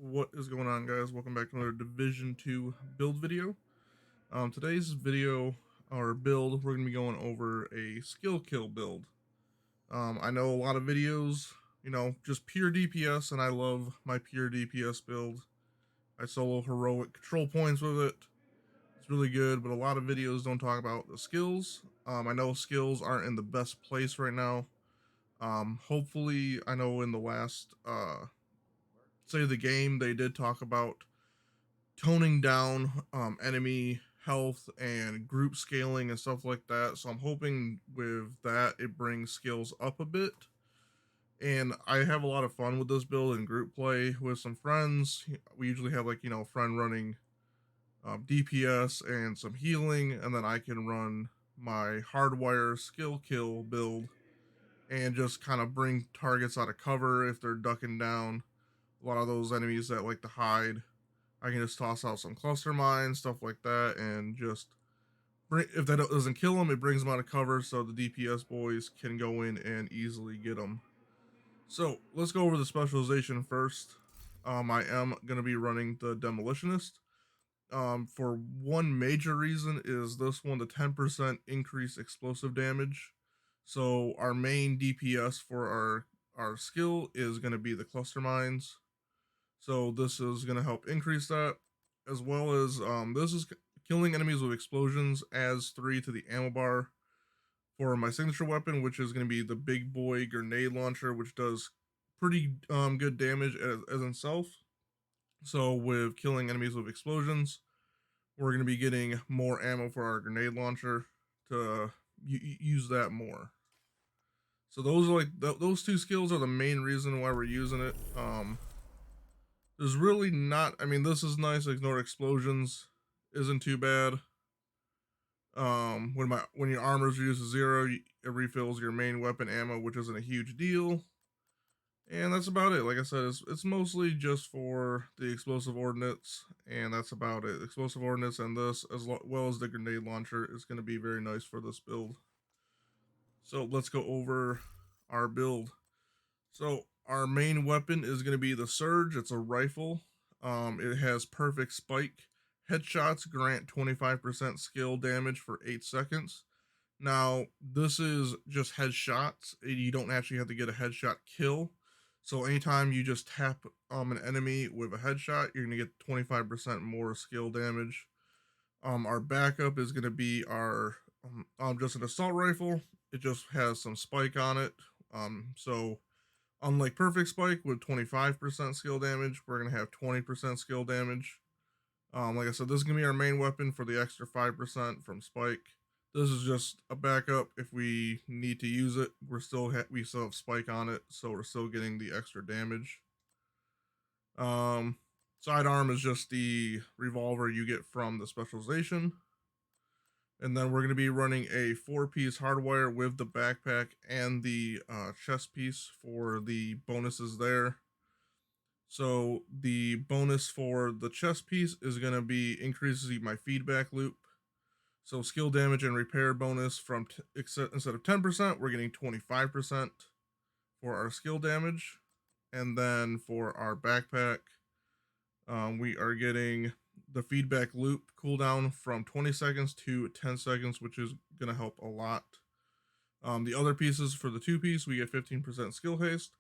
What is going on, guys? Welcome back to another Division 2 build video. Today's video or build, we're going to be going over a skill kill build. I know a lot of videos, just pure DPS, and I love my pure DPS build. I solo heroic control points with it. It's really good, but a lot of videos don't talk about the skills. I know skills aren't in the best place right now. Hopefully, I know in the last say the game, they did talk about toning down enemy health and group scaling and stuff like that. So I'm hoping with that it brings skills up a bit. And I have a lot of fun with this build in group play with some friends. We usually have a friend running DPS and some healing, and then I can run my hardwire skill kill build and just kind of bring targets out of cover if they're ducking down. A lot of those enemies that like to hide, I can just toss out some cluster mines, stuff like that, and just if that doesn't kill them, it brings them out of cover so the DPS boys can go in and easily get them. So let's go over the specialization first. I am going to be running the Demolitionist. For one major reason is this one, the 10% increased explosive damage. So our main DPS for our skill is going to be the cluster mines. So this is going to help increase that, as well as this is killing enemies with explosions, adds 3 to the ammo bar for my signature weapon, which is going to be the big boy grenade launcher, which does pretty good damage as itself. So with killing enemies with explosions, we're going to be getting more ammo for our grenade launcher to use that more. So those are those two skills are the main reason why we're using it. There's really not. I mean, this is nice. Ignore explosions isn't too bad. When your armor's reduced to 0, it refills your main weapon ammo, which isn't a huge deal. And that's about it. Like I said, it's mostly just for the explosive ordnance, and that's about it. Explosive ordnance and this, as well as the grenade launcher, is going to be very nice for this build. So let's go over our build. So our main weapon is going to be the Surge. It's a rifle. It has perfect spike. Headshots grant 25% skill damage for 8 seconds. Now, this is just headshots. You don't actually have to get a headshot kill. So anytime you just tap an enemy with a headshot, you're going to get 25% more skill damage. Our backup is going to be our just an assault rifle. It just has some spike on it. So unlike perfect spike with 25% skill damage, we're going to have 20% skill damage. Like I said, this is going to be our main weapon for the extra 5% from spike. This is just a backup if we need to use it. We still have spike on it, so we're still getting the extra damage. Sidearm is just the revolver you get from the specialization. And then we're going to be running a 4-piece hardwire with the backpack and the chest piece for the bonuses there. So the bonus for the chest piece is going to be increases my feedback loop. So skill damage and repair bonus from instead of 10%, we're getting 25% for our skill damage. And then for our backpack, we are getting the feedback loop cooldown from 20 seconds to 10 seconds, which is going to help a lot. The other pieces for the 2-piece, we get 15% skill haste.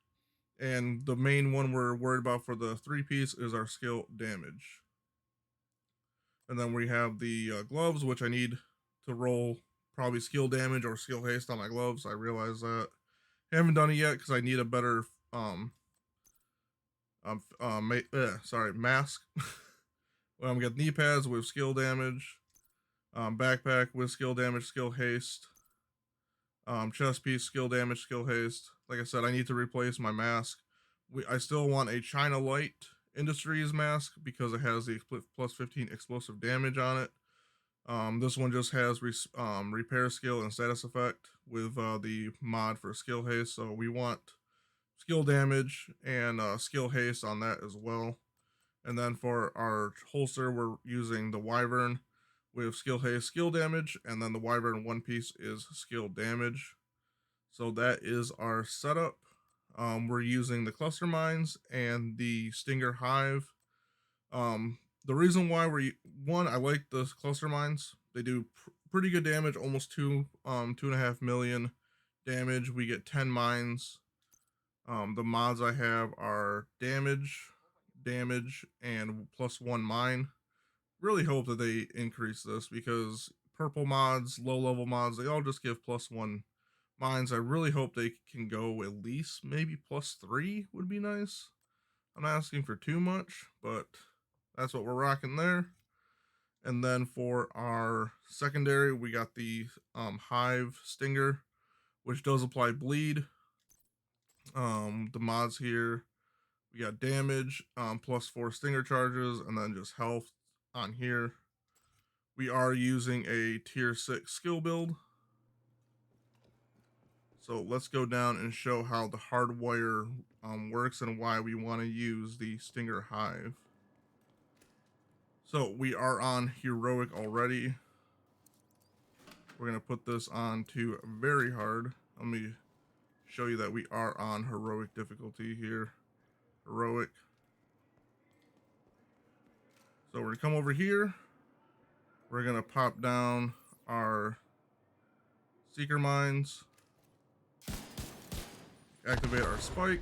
And the main one we're worried about for the 3-piece is our skill damage. And then we have the gloves, which I need to roll probably skill damage or skill haste on my gloves. I realize that. Haven't done it yet because I need a better mask. I'm getting knee pads with skill damage, backpack with skill damage, skill haste, chest piece, skill damage, skill haste. Like I said, I need to replace my mask. I still want a China Light Industries mask because it has the plus 15 explosive damage on it. This one just has repair skill and status effect with the mod for skill haste. So we want skill damage and skill haste on that as well. And then for our holster, we're using the Wyvern with skill haste, skill damage, and then the Wyvern 1-piece is skill damage. So that is our setup. we're using the cluster mines and the Stinger Hive. The reason why one, I like the cluster mines. They do pretty good damage, almost 2.5 million damage. We get 10 mines. The mods I have are damage, and +1 mine. Really hope that they increase this because purple mods, low level mods, they all just give +1 mines. I really hope they can go at least maybe +3 would be nice. I'm not asking for too much, but that's what we're rocking there. And then for our secondary, we got the Hive Stinger, which does apply bleed. The mods here, we got damage, +4 Stinger charges, and then just health on here. We are using a tier 6 skill build. So let's go down and show how the hardwire works and why we want to use the Stinger Hive. So we are on heroic already. We're going to put this on to very hard. Let me show you that we are on heroic difficulty here. Heroic. So we're going to come over here. We're going to pop down our seeker mines. Activate our spike.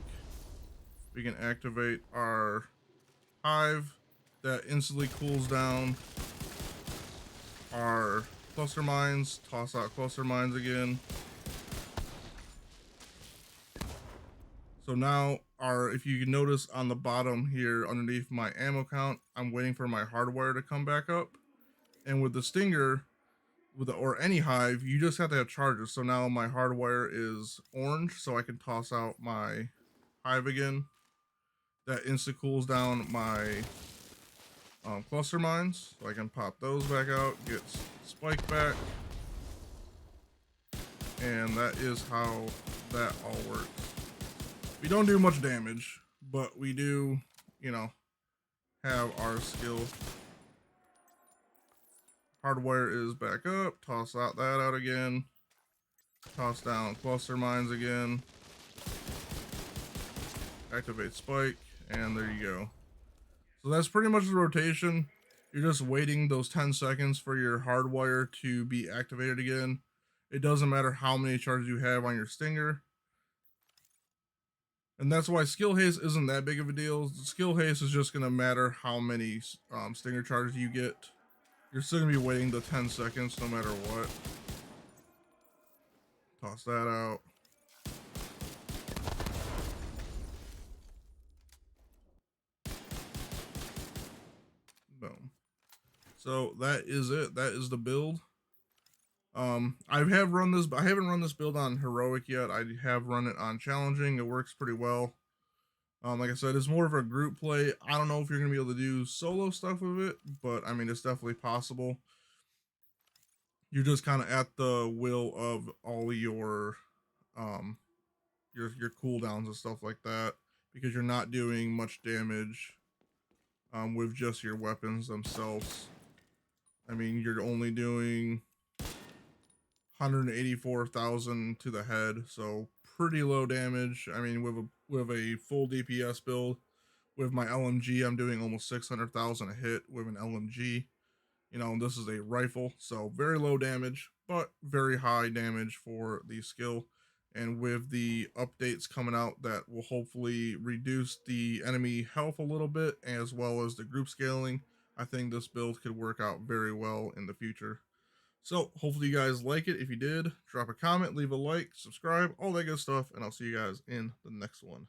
We can activate our hive that instantly cools down our cluster mines. Toss out cluster mines again. So now if you can notice on the bottom here underneath my ammo count, I'm waiting for my hardwire to come back up. And with the Stinger, or any hive, you just have to have charges. So now my hardwire is orange, so I can toss out my hive again. That insta cools down my cluster mines, so I can pop those back out, get spike back, and that is how that all works. We don't do much damage, but we do, have our skill. Hardwire is back up. Toss that out again. Toss down cluster mines again. Activate spike, and there you go. So that's pretty much the rotation. You're just waiting those 10 seconds for your hardwire to be activated again. It doesn't matter how many charges you have on your Stinger. And that's why skill haste isn't that big of a deal. Skill haste is just going to matter how many Stinger charges you get. You're still going to be waiting the 10 seconds no matter what. Toss that out. Boom. So that is it. That is the build. I have run this, but I haven't run this build on heroic yet. I have run it on challenging. It works pretty well. Like I said, it's more of a group play. I don't know if you're gonna be able to do solo stuff with it, but I mean, it's definitely possible. You're just kind of at the will of all your cooldowns and stuff like that, because you're not doing much damage with just your weapons themselves. I mean, you're only doing 184,000 to the head, so pretty low damage. I mean, with a full DPS build, with my LMG, I'm doing almost 600,000 a hit with an LMG. This is a rifle, so very low damage, but very high damage for the skill. And with the updates coming out that will hopefully reduce the enemy health a little bit, as well as the group scaling, I think this build could work out very well in the future. So hopefully you guys like it. If you did, drop a comment, leave a like, subscribe, all that good stuff, and I'll see you guys in the next one.